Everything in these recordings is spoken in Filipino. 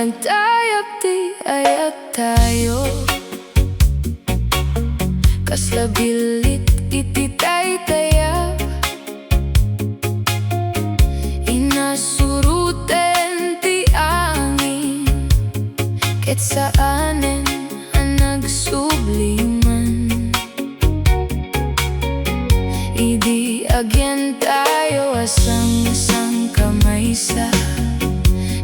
nagtayap ti ayat tayo, kaslabilit iti taytayap, inasuruten ti angin, ket saanen ang nagsubliman. Idi agyan tayo asang-asang kamaysa,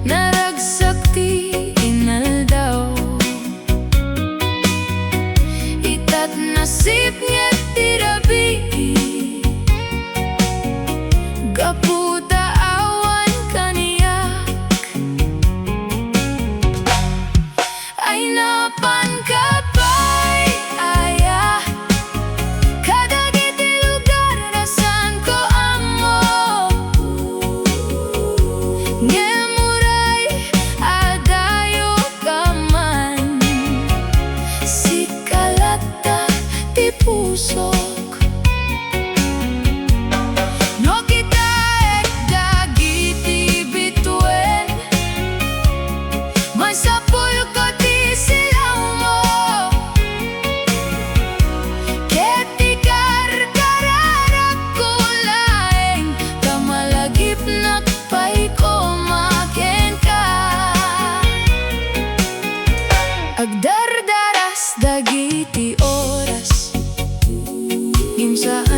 naragsak ti inaldaw, itat nasip niya ti rabi, gaputa awan kaniyak, ay napan kapay aya, kadagiti lugar rasan ko amo, ngemuray adayo kaman, si kalata ti pusok, no kita ek dagiti bituen, masapul ko ti silaw mo, ket ikar kararak ko laeng, kamalagip nakpay ko maken ka, agdardaras dagiti oras, ginsaan